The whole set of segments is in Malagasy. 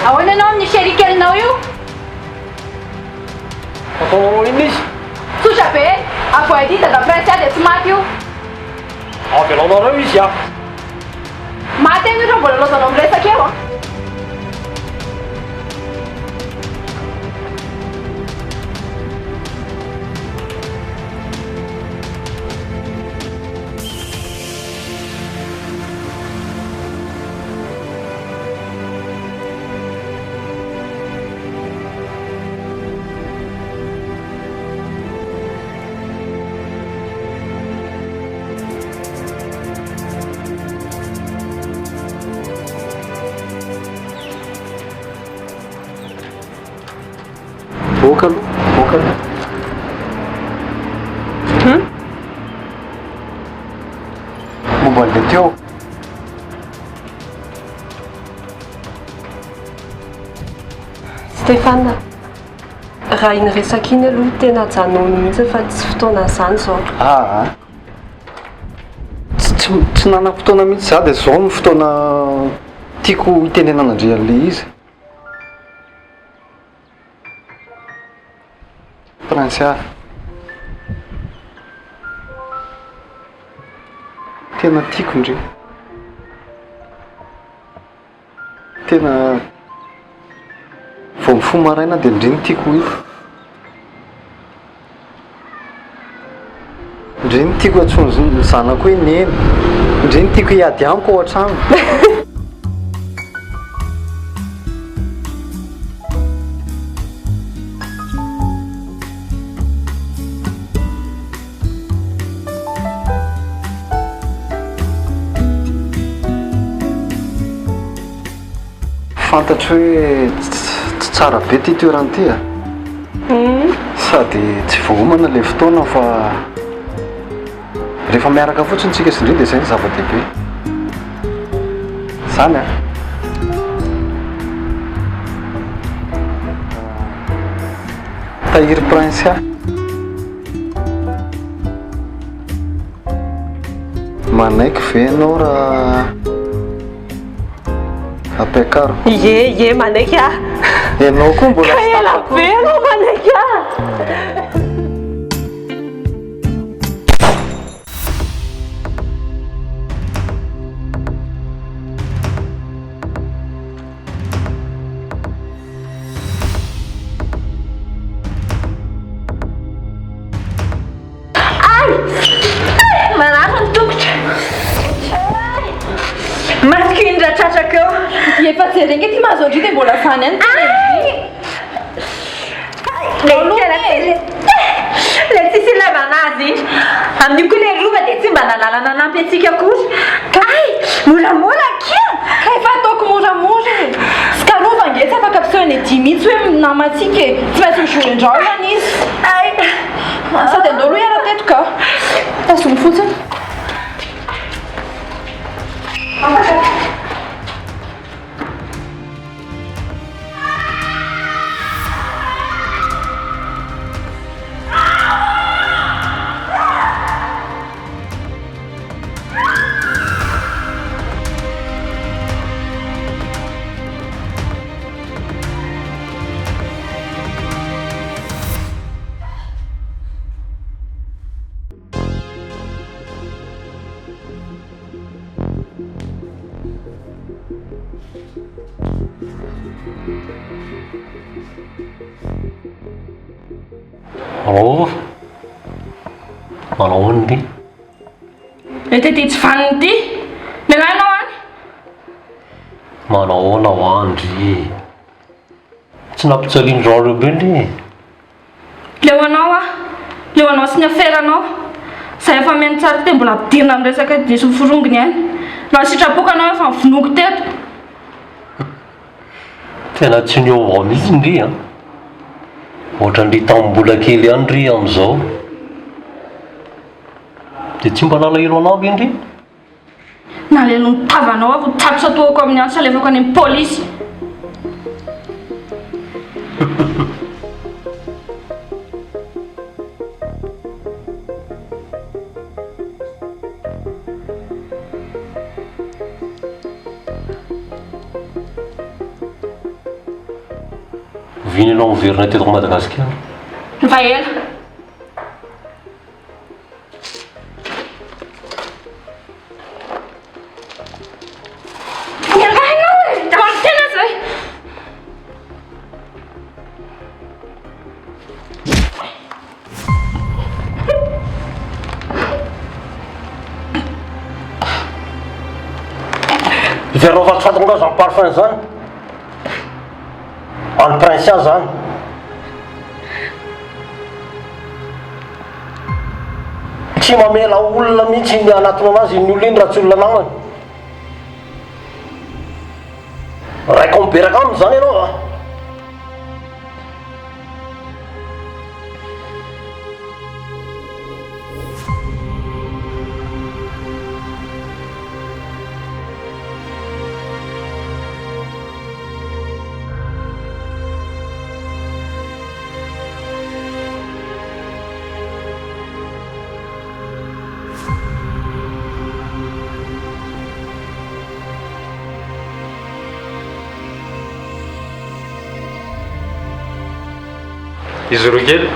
Ahoana anao amin'ny sherikelinao io? Ino izy? Tsotra be, avoady dada prince dia tsy maty io. Avy anaonareo izy a. Maty eny io mbola laozanao miresaka eo a. Boca boca. Momba an'ilay teo. Stéphane, raha iny resaka iny aloha tena janono mihitsy fa tsy fotoana izany zao. Tsy nanam-potoana mihitsy za dia zao ny fotoana tiako hitenenan'Andria an'ilay izy. Prince a. Tena tiako indreo. Tena vao mifoha maraina dia indreny tiako hita. Indreny tiako atsony ny zanako hoe neny. Indreny tiako hiady amiko ao an-trano. Fantatro hoe tsy tsara be ty toerana ty a. Sady tsy voahomana ilay fotoana fa rehefa miaraka fotsiny tsika sy indreny dia izay ny zava-dehibe. Zany a. Tahiry prince a. Manaiky ve ianao raha apekaro? Ie, manaiky a. Ianao koa mbola ka ela be anao manaiky a. Manaraka ny tongotra. Maskindra tratraka eo. Efa jerena ty mahazo andry dia mbola fany any. Le tsisy ilaivana azy iny. Amin'io koa ilay rova dia tsy mba nalalana nampy antsika kory. Moramora kia. Ka efa ataoko moramora e. Sy ka rova nge tsy afaka ampisehoany 10 mihitsy hoe namatsika e. Tsy maintsy mijory andrahona izy. Sady andao aloha iara teto ka. Tazomy fotsiny. Oh, manao ahoana ity? Le tety tsy vaniny ity. Mialainao any. Manao ahoana ho andry? Tsy nampitsalian'ireo reo be ndre. Leo anao a. Leo anao sy ny aferanao. Zahay efa mihaino tsara te mbola ampidirina amin'ny resaka diso forongony any. Raha sitrapoka anao efa mivonoko teto. Tena tsy niova mihitsy ndry a. Ohatrandry tamin'ny mbola kely ihany ry amin'izao. Dia tsy mba nalahelo anao ve ndry? Nalelo nitavanao avy tsapitra toako amin'ny any salefako any amin'ny pôlisy. Viny ianao miverina teto Madagasikara. Va ela. Mialainao e! Da mantena zay! Iverinao fatifatinao zany parfum zany. Any prince zany. Tsy mamela olona mihitsy ny anatiny anazy ny olona iny raha tsy olona namany. Raiko miberaka aminy zany ianao a. Izy roa kely.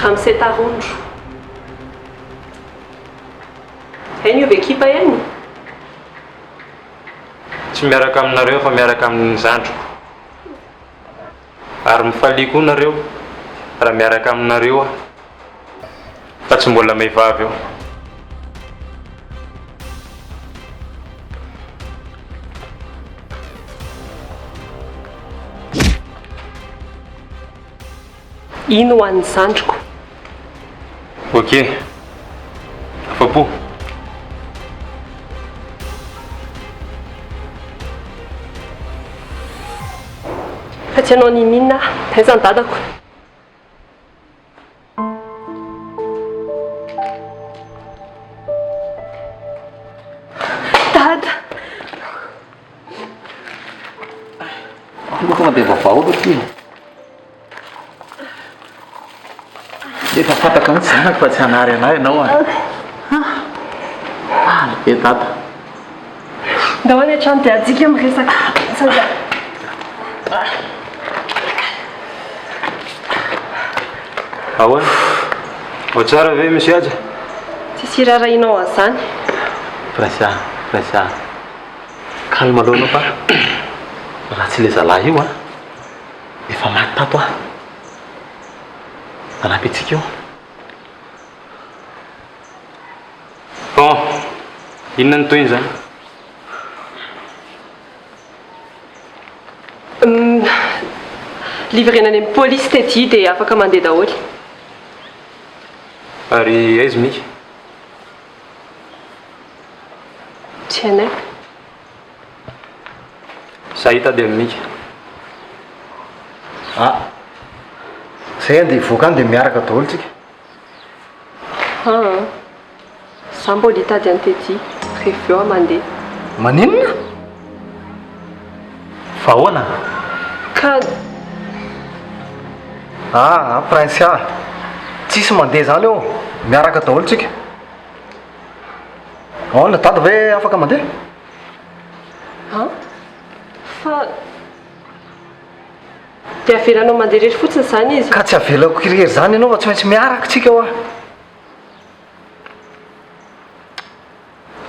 Ramsetarondro. Hainy io ve kipa ihany? Tsy miaraka aminareo fa miaraka amin'ny zandriko. Ary mifalia koa nareo raha miaraka aminareo fa tsy mbola mehivavy eo. Ino ho an'ny zandriko? Ok, afa-po. Fa tsy anao ny minina, taizany dadako. Dada. Tonga dia vaovao ity. Efa fataka mihitsy zanako fa tsy hanary anay ianao a. Be dada. Ndao any an-trano dia adika miresaka. Ahoana? Ao tsara ve misy aja? Tsisy rarahinao an'izany. Presa. Calme aloha anao fa raha tsy le zalahy io a. Efa maty tato a. Manampy antsika io. Bon, inona ny toy zany? Livrena any amin'ny pôlisy tety dia afaka mandeha daholo. Ary aiza mika? Tsy hainay. Za hitady amin'ny mika. Zay andeha hivoaka any dia miaraka daholo tsika. Za mbola hitady any tety rehefa eo mandeha. Maninona? Fa ahoana? Ka Prince tsisy mandeha zany eo. Miaraka daholo tsika. Ahoana dada ve afaka mandeha? fa dia avelanao mandeha rehetra fotsiny zany izy. Ka tsy avelako irery zany ianao fa tsy maintsy miaraka tsika eo a.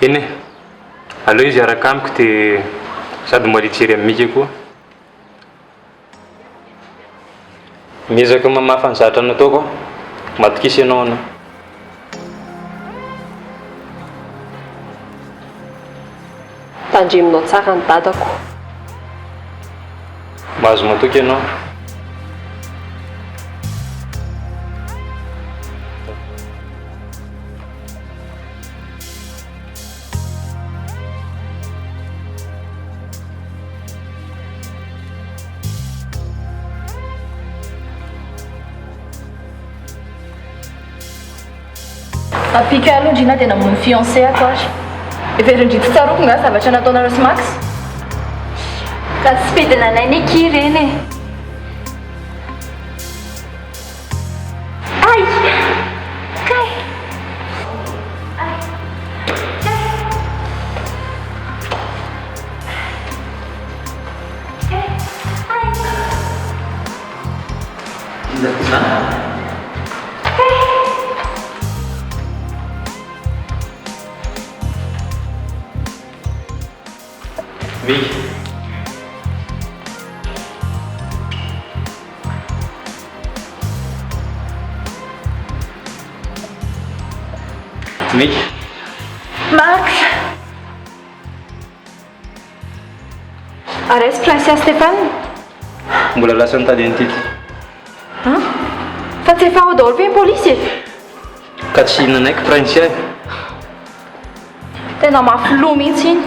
eny e aleo izy araka amiko dia sady mboalitsery amika koa miezaka mamafa ny zavatra nataoko matokisy ianao ana tandreminao tsara ny dadako mahazo matoky ianao apika aloha ndrina tena mony fiancé ako ary efa erindrito tsaroko nga zavatra nataonareo sy max ka tsy pedina nay ny ki reny e ay kay Miky Max aresy princesse Stéphane mbola lasa nitady an'ity fa tsy efa ao daholo ve ny polisy ka tsy nanaiky prince ahy tena mafilo mihitsy iny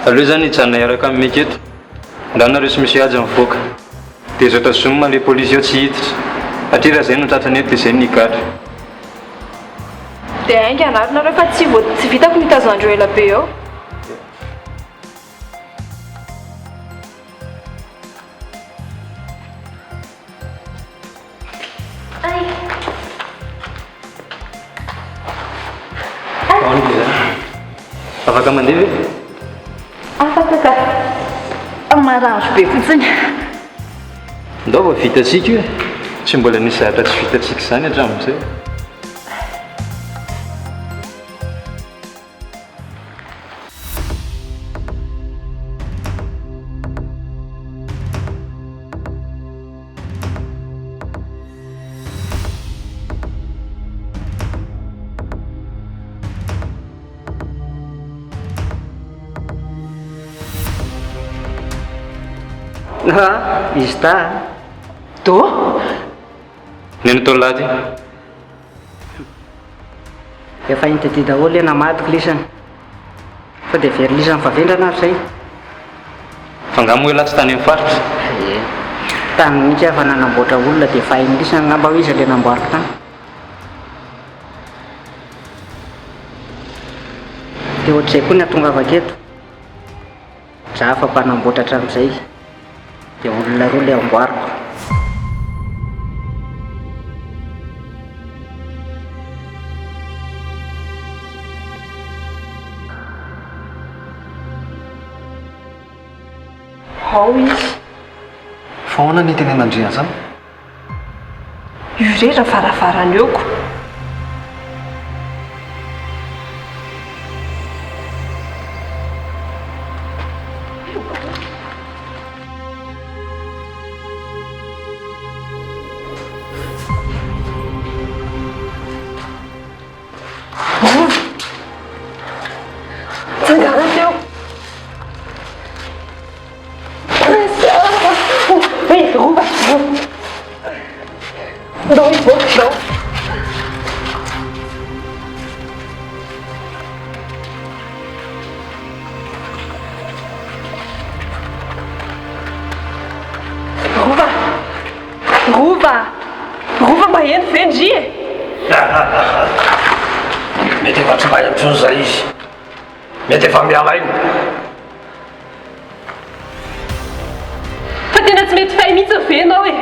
aleo zany hijanona iaraka amin'ny meketo nda nareo sy misy aja mivoaka dia zao tazomina le polisy eo tsy hiditra satria raha zay no tratrany eto dia zay nikatra dia ainga anatinareo fa tsy vitako mitazonandreo ela be eo afaka mandeha ve afaka marange be fotsiny ndao fa vitatsika io tsy mbola nisy zavatra tsy vitatsika zany hatramin'izay izy ta do neny tolaty efa intaty daholo ena matiko lisany fa dia very lisany favendrana ary zay fa ngamo hoe latsy tany amin'ny faritra tany mihitsy afa nanamboatra olona dia efa hainy lisany ngamba hoe izy le namboariko tany dia ohatr'izay koa ny atonga avaketo za afa mpanamboatra hatram'izay dia olona roa le amboariko ao izy fahoana ny teny anandriana zany io rera farafarany eoko tsangana teo rova ndao izy boka ndao rova maheno fendry e mety efa tsy mahay amitsony zay izy mety efa mialaina fa tena tsy mety fay mihitsy venao e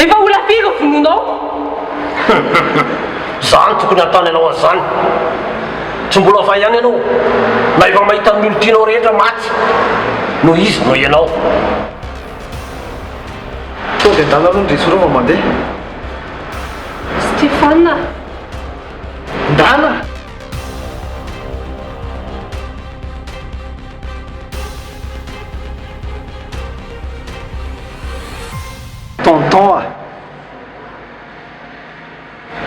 efa ola firy vononao zany tokony ataony anao an'izany tsy mbola fa ihany ianao na efa mahita amin'ny olo tianao rehetra maty no izy no ianao to dia ndala aloha ndry sorova mandeha Stéphane nda Dana! Tonton a!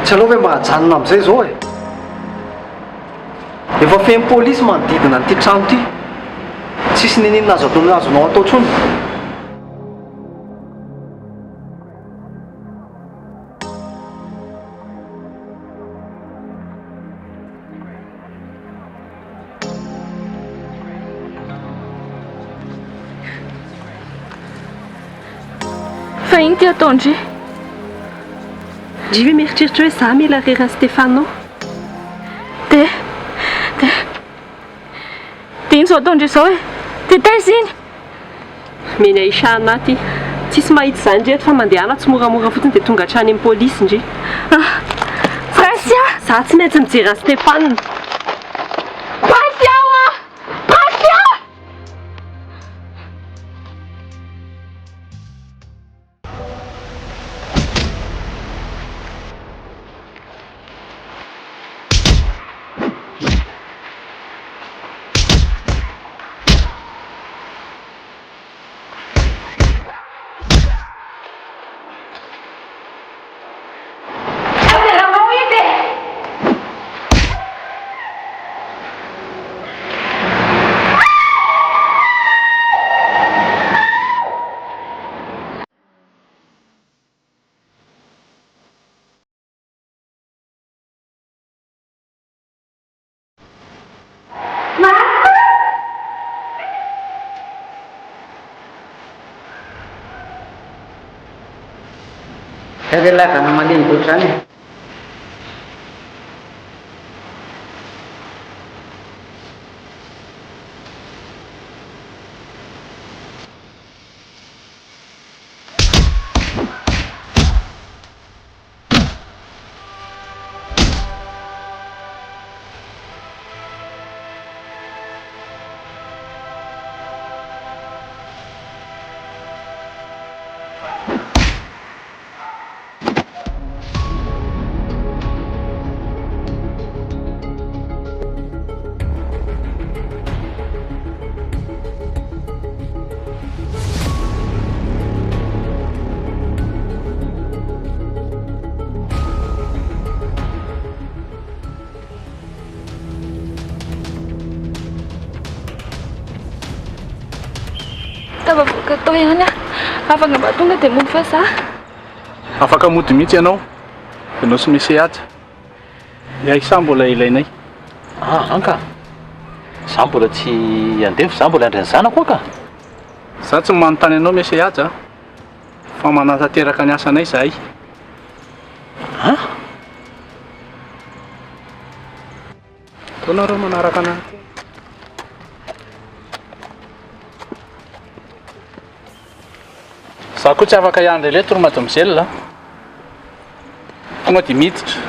Tsy aleo hoe mba hajanona amin'izay zao e. Efa feno polisy manodidina an'ity trano ity. Tsisy neninona azonao atao intsony. Fa iny ty ataondry? Dry hoe mieritreritra hoe za mila rera Stéphano. De iny zao ataondry zao e? De taiza iny? Meny aisha anaty. Tsisy mahita izany rehetra fa mandehana tsy moramora fotsiny dia tonga hatrany amin'ny polisy ndry. Francia! Za tsy maintsy mijery Stéphane. Relakana malemy loatra any. Tavavoaka tao ihany a. Afaka mba tonga dia mody fa za. Afaka mody mihitsy ianao. Ianao sy misy aja. Ia isa mbola ilainay. Anka. Za mbola tsy andefy, za mbola andry ny zanako ka. Za tsy manontany ianao misy aja. Fa manatateraka ny asanay zahay. Taonareo manaraka anahy. Za koa tsy afaka hiandry eletro mademoiselle. Tonga dia miditra.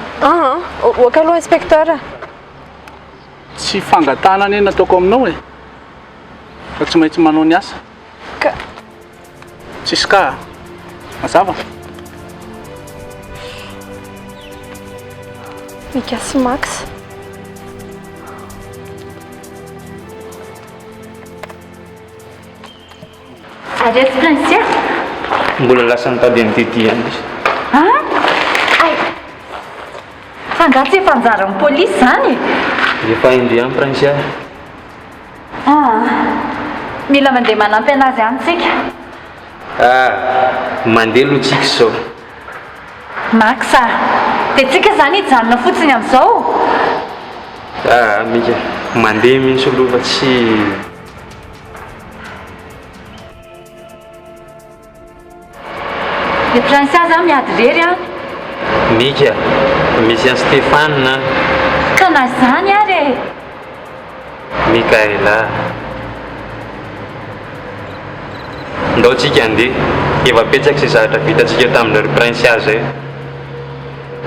Oaka aloha inspecteur. Tsy fangatana ny nataoko aminao e. Fa tsy maintsy manao ny asa. Tsisy ka. Mazava. Mikasy Max. Arrête Francia. Mbola lasa nitady an'ity any izy. Ay. Fangatsy efa anjaran'ny polisy zany. Efa indry any Francia. Mila mandeha manampy anazy any tsika. Mandeha aloha tsika zao. Max dia tsika zany hijanona fotsiny amin'izao. Mika mandeha mihitsy aloha fa tsy. Dia Francia zany miady rery a. Mika misy an'i Stéphane. Ka na zany ary. Mikaela. Ndao tsika andeha. Efa betsaka izay zavatra vitantsika tamin'ireo Francia zay.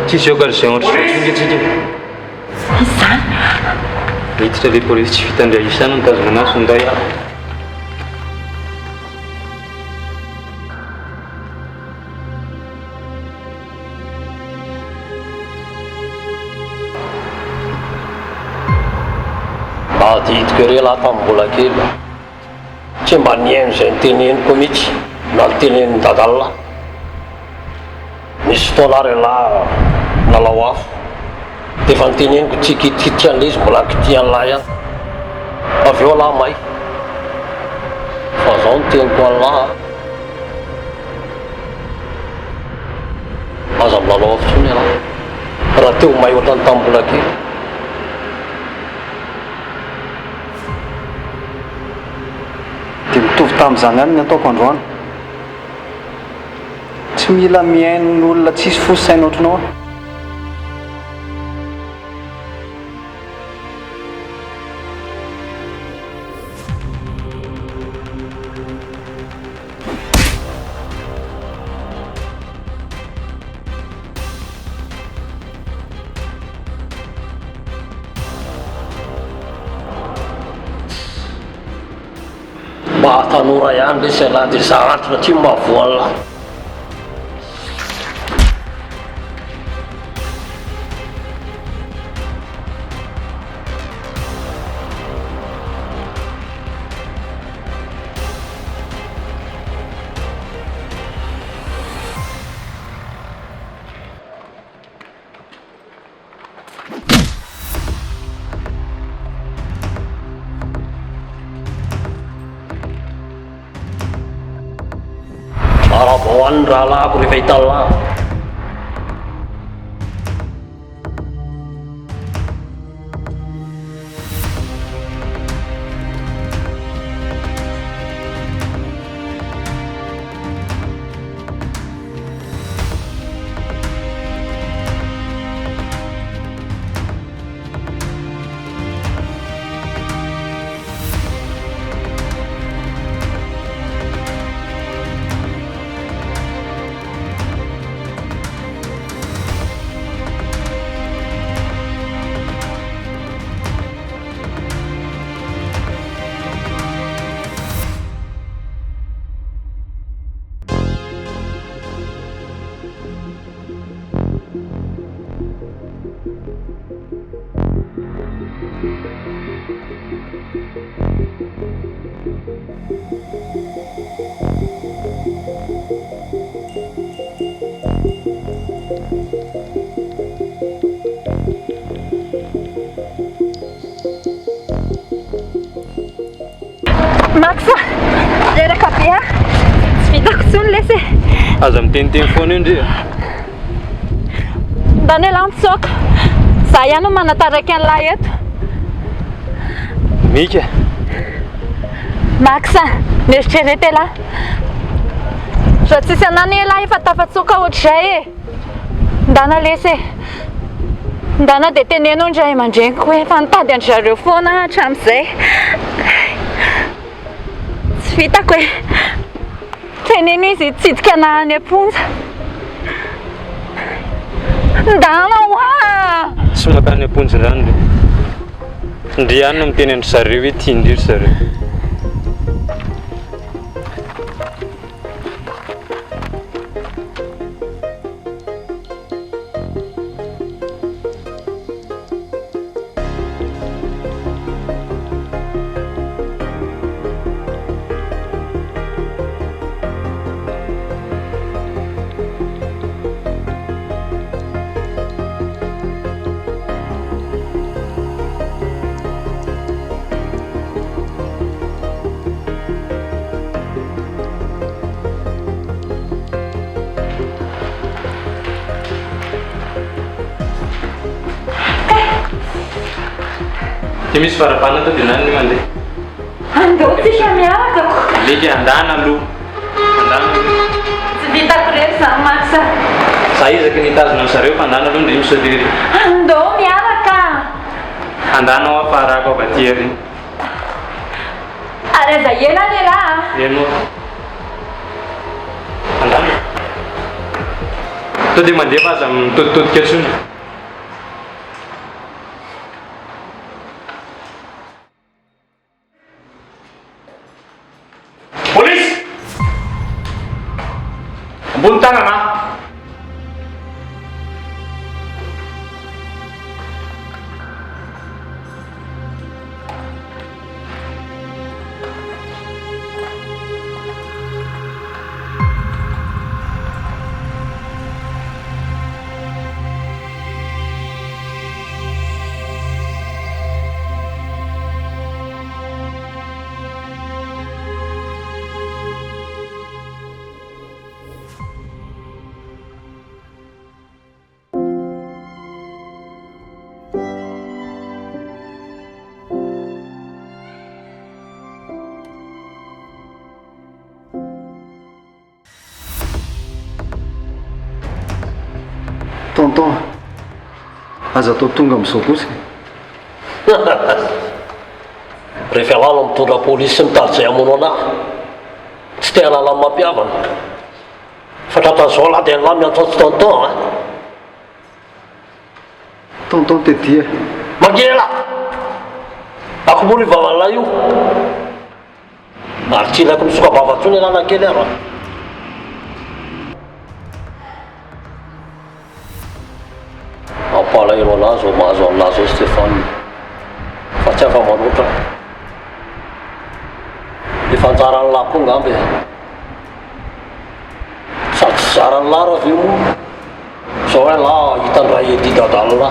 Tsisy eo ka izay ohatr'izay tsika. Izany. Miditra ilay polisy tsy fitandray isana nitazona anazy sonday aho. Tadidiko ery lahy tamin'ny mbola kely tsy mba nihaino izay niteneniko mihitsy na niteneniny dadalahy. Misy fotoana ary lahy nalao afo dia efa niteneniko tsy kitikity an'ilay izy mbola kitian'lahy ihany. Avy eo lahy may fa zao niteniko an'lahy aza milalao afo tsony lahy raha teo may ohatrany tamin'ny mbola kely. Dia mitovy tamin'izany ihany ny ataoko androany. Tsy mila mihaino ny olona tsisy fosaina ohatranao aho. Mba tanora ihany le sy lahy dia za antona tsy mahavoan'ny lahy. Arabahoan'ny rahalahiko rehefa hitan'ny lahy. Max, eraka be a tsy vitako tsony lesy. Aza miteniteny foana io ndre. Mba ny lahy mitsoaka za ihany no manataraky an'lahy eto. Mika Max, mieritrerety lahy. Raha tsisy anany lahy efa tafatsoaka ohatr'izay e. Ndana lesy e. Ndana dia teneno indray aman-dreniko hoe fa nitady andry zareo foana hatramin'izay. Tsy vitako e. Teneno izy hitsidika anahy any am-ponja. Ndana hoa! tsy makany am-ponjy zany le. Ndry ihany no miteny andry zareo hoe tia indry zareo. Dia misy farapana to dia nany ny mandeha. Andeo tsika miaraka. Mika andana aloha. Andana aloha. Tsy vitako rery za Max. Za izaky nitazona ny zareo fa andana aloha dia misy dery. Andeo miaraka. Andana ao afarako avy aty ary. Ary aza ela ny raha. Eno. Andana. To dia mandeha fa aza mitoditodika tsony. Polisy! Ambony tanana! tonton aza atao tonga amin'izao kosa rehefa alala mitondra polisy sy mitady zay amono anahy tsy te halala amin'ny mampiavana fa tratran'izao lahy dia lahy miantsoantsy tonton a tonton tedia mangela akomory vavan'lahy io ary tsy ilaiko misoka vavatsony ananakely ary ampalahelo anazy o mahazo aminazy ao Stéphane fa tsy afa manoatra efa anjarany lahy koa ngambe sady tsy zarany lahy raha ve moa zao hoe lahy hitandray edy dadalina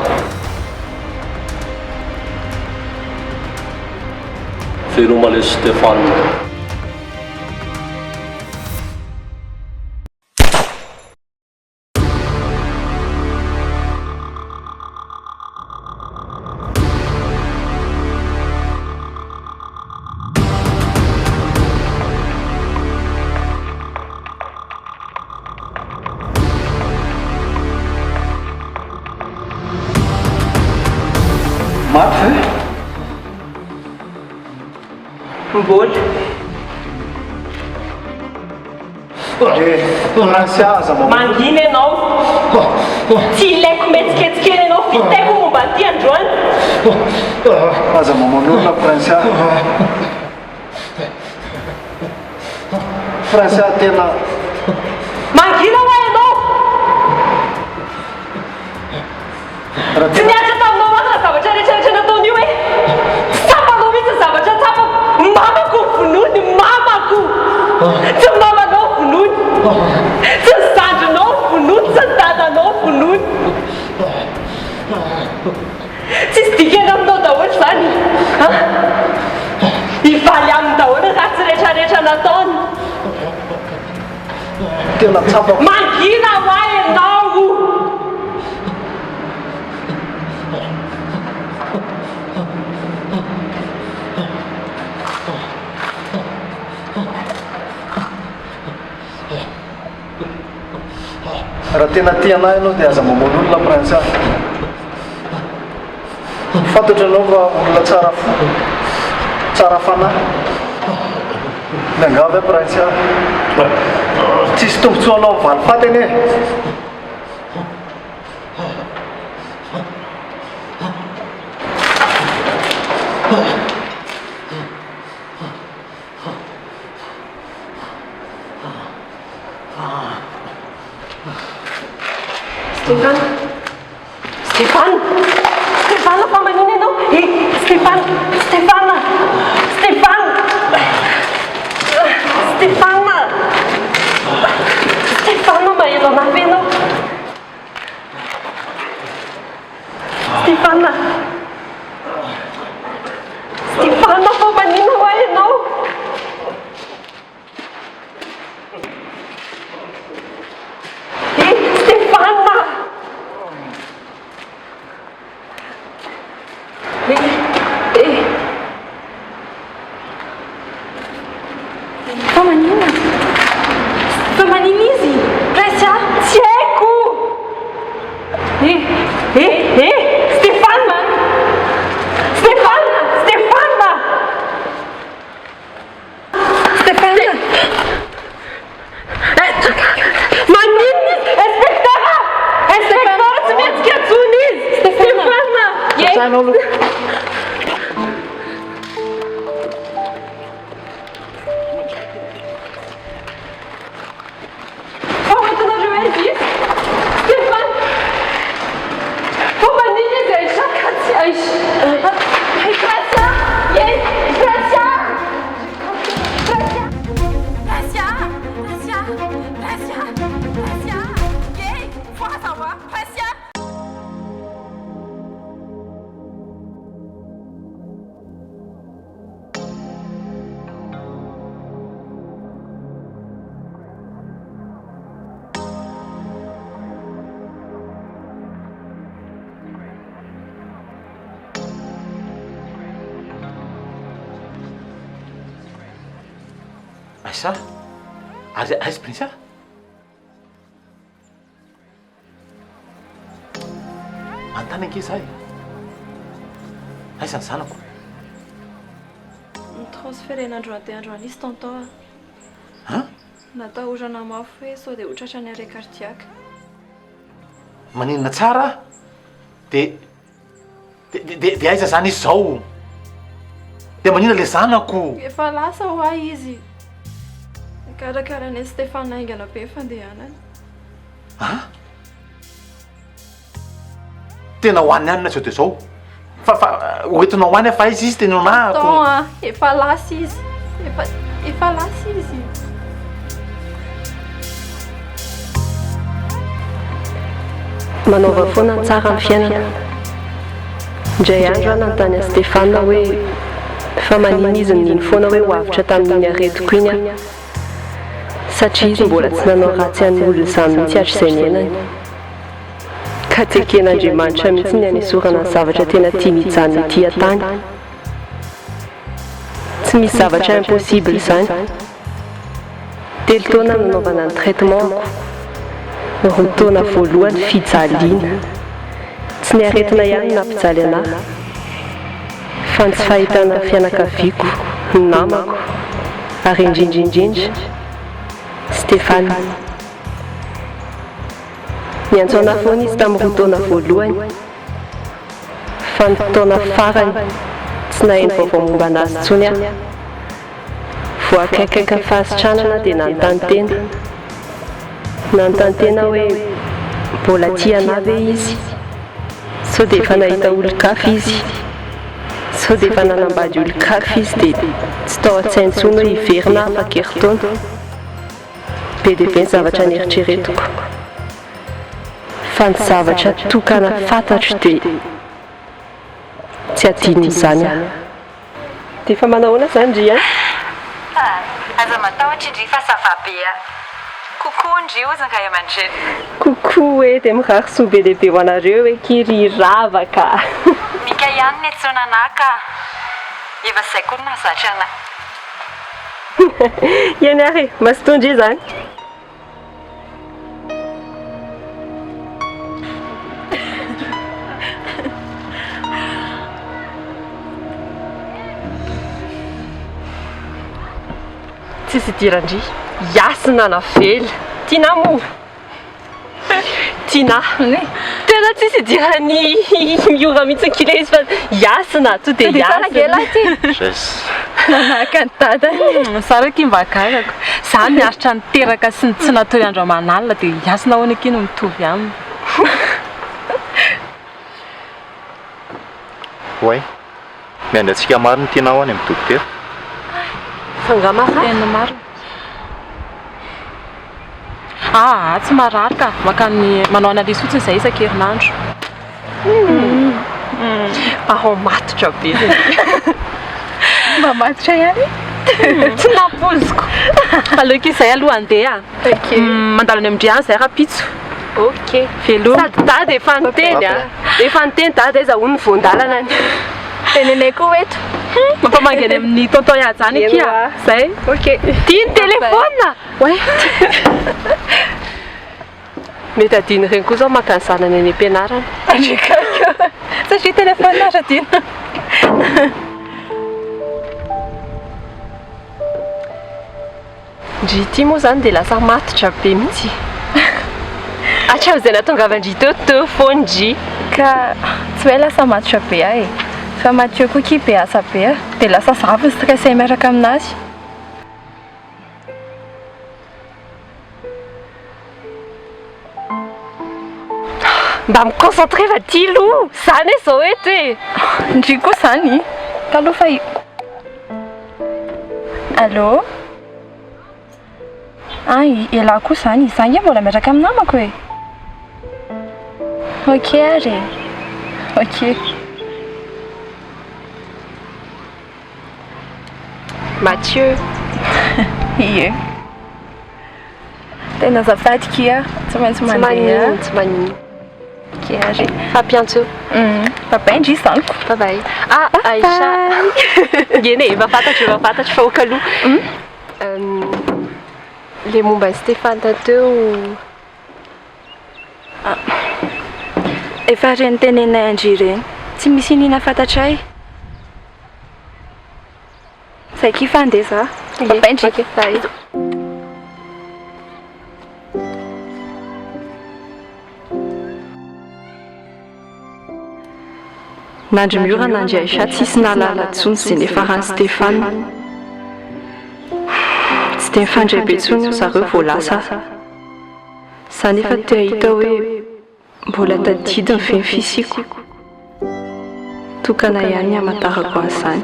veloma le Stéphane maty Mbola. ransy aza Mangina ianao. Tsy ilaiko metsiketsikely ianao vitaiko momba aty androany. aza maman'olona Francia Francia tena Mangina hoa ianao. raha Tsy tena niatra taminao mahana zavatra rehetrarehetra nataon'io hoe tsapanao mihitsy ny zavatra tsapako. Mamako vonony, mamako. Tsy mamanao vonony. Tsy ny zandrinao vonony, tsy ny dadanao vonony. Tsisy dikany aminao daholo zany. Hivaly aminy daholo ratsy rehetrarehetra nataony. tena tsapako Mangina hoa ianao. raha tena tianay ianao dia aza maman'olona Francia fantatra anao fa olona tsara fo tsara fanahy miangavy Francia tsisy tombotsoanao mivaly fatany e Stéphane, Stéphane, Stéphane, fa manino ianao? Stéphane, Stéphane, Stéphane, Stéphane, Stéphane, maheno anahy ianao. Stéphane, Stéphane, fa manino hoa ianao? Femaninizi, Precia, Tcheco. Stéphane, Stéphane, Stéphane, Stéphane. Manini, inspecteur, tu viens de Katsounis, Stéphane. Aiza? Aiza Prince? Any ankizahay. Aiza ny zanako? Transferen'andro andeha andro anisy tantao. Han? Natao orana mafy hoe sao dia hotratra ny araiky kartiaka. Maninona tsara? De aiza zany izy zao? De maninona le zanako? Efa lasa ho ahy izy. Karakara ny Stéphane aingana be fandehanany. Ha? Tena hoany ihany na sao dia zao? Fa hoentinao hoany fa izy tena nahako. Attends, efa lasa izy. Efa lasa izy. Manaova foana tsara ny fiainana. Indray andro nanontany Stéphane hoe fa manina izy niny foana hoe hoavitra tamin'iny aretiko iny a. Satria izy mbola tsy nanao ratsy an'olona izany mihitsy hatr'izay niainany. Ka teken'Andriamanitra mihitsy ny hanesorana ny zavatra tena tiany hijanona ety an-tany. Tsy misy zavatra impossible izany. Telo taona nanaovana ny traitement ako. Roa taona voalohany fijaliana. Tsy niaretina ihany nampijaly anahy. Fa ny tsy fahitana fianakaviako, ny namako, ary indrindra Stéphane. Niantso anahy foana izy tamin'ny roa taona voalohany. Fa ny taona farany tsy naheno vaovao momba anazy intsony aho. Vao akaikaiky ny fahasitranana dia nanontantena hoe mbola tia anahy ve izy? Sao dia efa nahita olon-kafa izy. Sao dia efa nanambady olon-kafa izy dia tsy tao an-tsainy intsony hoe hiverina afa-keritaona. Be dia be ny zavatra nieritreretiko. Fa ny zavatra tokana fantatro dia tsy adinony izany aho. Dia efa manao ahoana izany Ndry a? Aza matahotra indry fa ça va be. Coucou ndry ozany ka aman-dreny. Coucou hoe dia mirary soa be lehibe ho anareo hoe kiry ravaka. Mika ihany ny etsona anahy ka. Efa izay koa nahazatra anahy. Iany ary, masitondry izany. Tsisy idirandry, yasina navely. Tiana moa. Tiana. Tena tsisy idirany miora mihitsy kile izy fa yasina to dia yasina. Yes. Nanaka ny dada. Sara kimbakakako. Za miaritra niteraka sy tsy natao andro aman'alina dia yasina ahoana ake no mitovy aminy. Oay, miandratsika maro ny tianao any amin'ny dokotera. Fangamafana. Tena maro. Tsy marary ka. Makany manao analyse fotsiny izay isan-kerinandro. Aho matotra be. Mba matotra ihany? Tsy nampoziko. Aleoko izay aloha andeha. Mandalo any amin'ny izay rapitso. Ok. Velomy. Sady dada efa niteny a. Efa niteny dada iza hono ny voandalana any. Tenenay koa eto. Mampamangany amin'ny tonton ihajany akia. Zay. Ok. Tia ny telefona. Ouais. Mety adiny regny koa zao makany zanany any am-pianarana. Satria telefona aza adina. Ndry ity moa zany dia lasa matotra be mihitsy. Hatramin'izay nahatongavandry teo foana Ndry. Ka tsy hoe lasa matotra be ahy. Fa Mathieu koa ki be asa be dia lasa zavy stressé miaraka aminazy. Mba miconcentré va ty lo. Zany e zao eto e. Ndry koa zany. Ka aloha fa Allô? Elahy koa zany. Izaho nge mbola miaraka amin'ny namako e. Ok ary. Ok. Mathieu. Ie. Tena azafady kia. Tsy maintsy mandeha. Tsy magnino. Ok ary. À bientôt. Bye bye ndry zanako. Bye bye. Aïcha. Ngeny e, efa fantatro fa oka aloha. Le momba Stéphane tanteo. Efa reny tenenay Andry ireny. Tsy misy inina fantatray. Zay kifa andeha za. Papaindry. Nandry miorana Andry Aisha tsisy nalala tsony sy ny farany Stéphane. Tsy dia mifandray be tsony io zareo vao lasa. Za nefa te ahita hoe mbola tadidy ny feny fisiko. Tokana ihany hamatarako an'izany.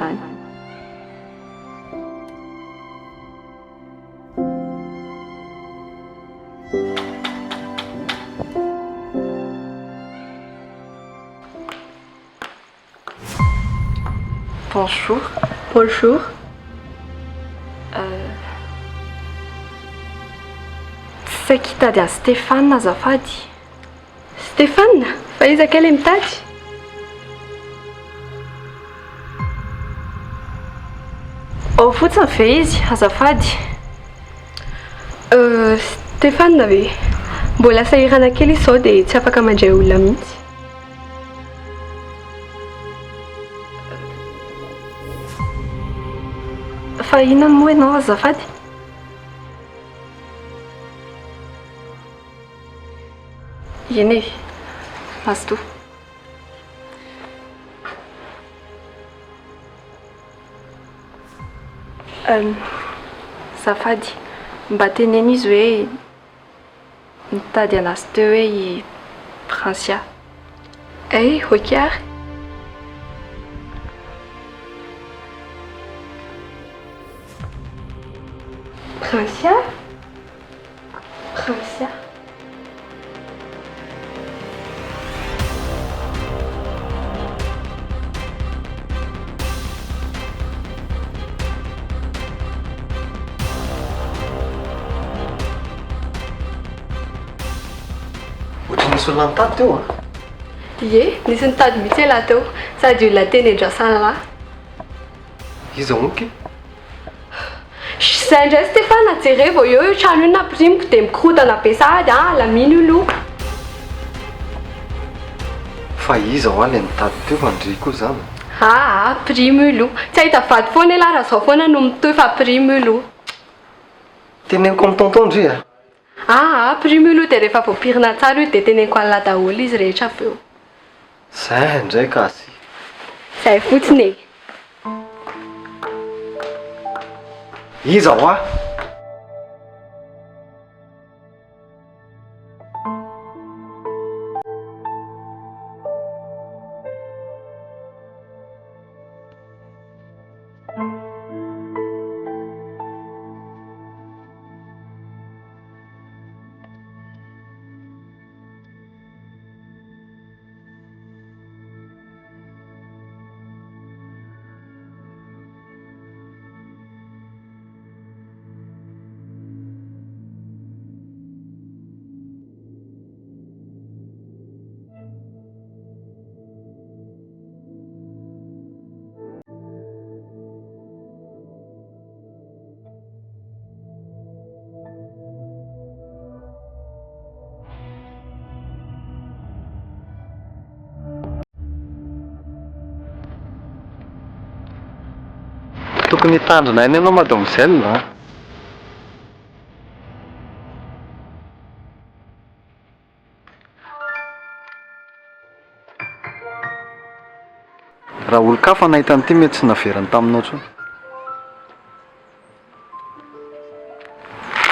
Bonjour. Bonjour. Tsy kitady an Stéphane azafady. Stéphane, fa iza kely mitady? Ao fotsiny ve izy azafady? Stéphane ve? Mbola sahirana kely izao dia tsy afaka mandray olona mihitsy. Fa inona moa ianao azafady? Eny e, azo to. Azafady, mba teneny izy hoe mitady anazy teo hoe i Prinsia. Ok ary. Prinsia? Prinsia? Nisy olona nitady teo a? Ie, nisy nitady mihitsy ela teo sady olona teny andrasana lahy. Iza moky? Zay indray Stéphane jereo vao eo trano io nampirimiko dia mikorotana be sady lamino io. Fa iza ho aly nitady teo fa ndriko zany. Primo io. Tsy ahita vady foana ela raha zao foana no mitohy fa primo io. Teneniko amin'ny tonton-dry a? Primo io dia rehefa voapirina tsara io dia teneniko an'la daholo izy rehetra avy eo. Zay indray kasy. Zay fotsiny e. Iza ho a? Tokony hitandrina any ianao mademoiselle a? Raha olo-kafa nahita an'ity mety tsy naveriny taminao tsony.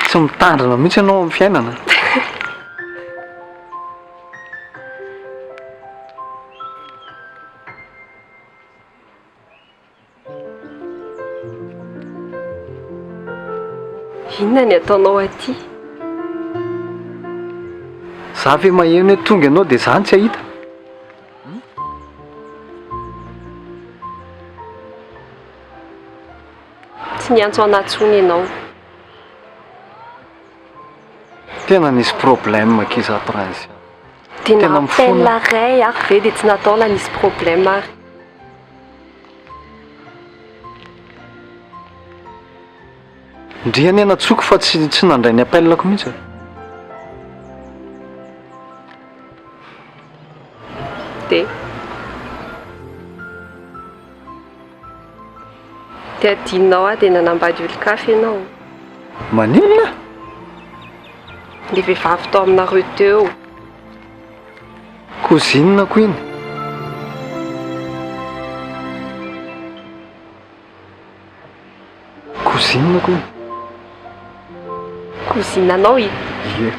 Tsy mitandrina mihitsy ianao amin'ny fiainana. Inona ny ataonao aty? Za ve maheno hoe tonga ianao dia zany tsy ahita? Tsy niantso anatsony ianao. Tena nisy problème kiza Prince. Dia nampela ray ary ve dia tsy natao la nisy problème ary. Ndriany natsoko fa tsy nandray ny appelako mihitsy. dia adinonao aho dia nanambady olon-kafa ianao. Maninona? Ilay vehivavy tao aminareo teo. Kozinako iny. Kozinako iny. Kozinanao iny. Ie.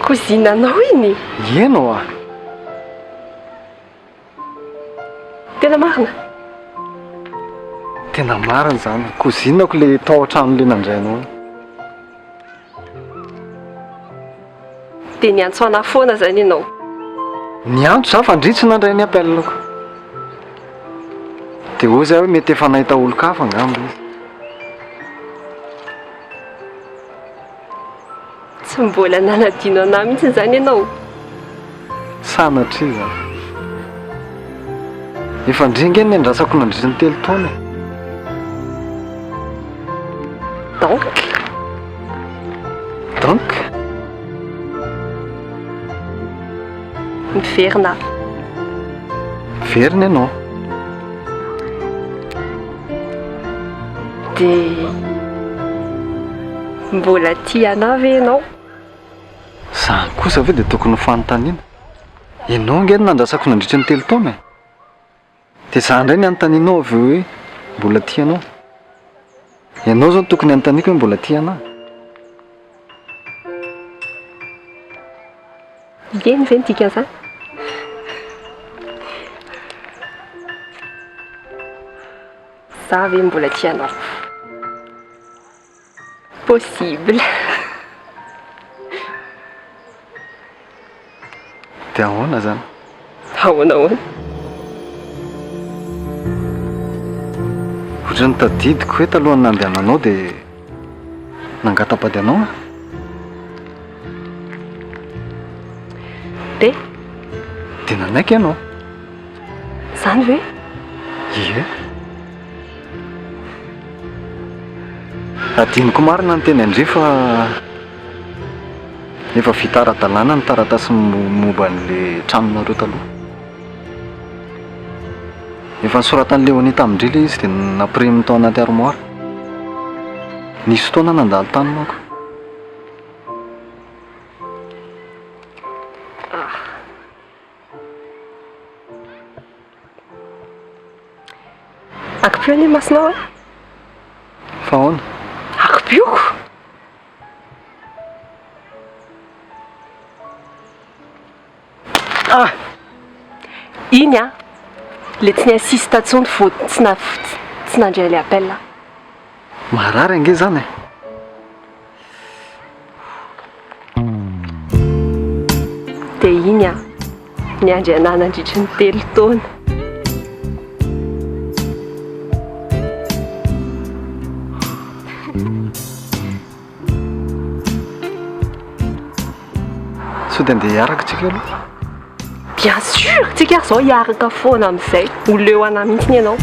Kozinanao iny? Ienao ah. Tena marina? Tena marina zany. Kozinako le tao an-trano le nandrainao. Dia niantso ana foana zany ianao. Niantso za fa ndritsy nandray ny appelako. Dia hoy zay hoe mety efa nahita olon-kafa angamba izy. Tsy mbola nanadino anahy mihitsy zany ianao. Sanatria zany. Efa ndringa ny andrasako nandritra ny 3 taona. Donc miverina. Miverina ianao. Dia mbola tia anahy ve ianao? Zany kosa ve dia tokony fanontaniana. Ianao nge nandrasako nandritra ny 3 taona. Dia za indray ny anontanianao avy eo hoe mbola tia anao. Ianao zao tokony anontaniako hoe mbola tia anahy. Eny ve ny dikan'izany? Za ve mbola tia anao? Possible. Dia ahoana zany? Ahoana? Ohatrany tadidiko hoe talohany nandehananao dia nangatapady anao. Dia nanaiky ianao. Zany ve? Ie. Adiniko marina ny teny Andry fa efa vita ara-dalàna ny taratasy momba an'ilay tranonareo taloha. Efa nisoratan'ny Leonie tamindry ilay izy dia nampireminy tao anaty armoire. Nisy fotoana nandalo tany manko. Akipio anie masonao e? Fa ahoana? Akipioko? Iny a, le tsy niansista intsony vao tsy nandray le appel. Marary ange zany e. Dia iny a, niandry anahy nandritry ny 3 taona. Sao dia andeha hiaraka tsika aloha? Bien sûr, tsika zao hiaraka foana amin'izay. Ho leo anahy mihitsy ianao.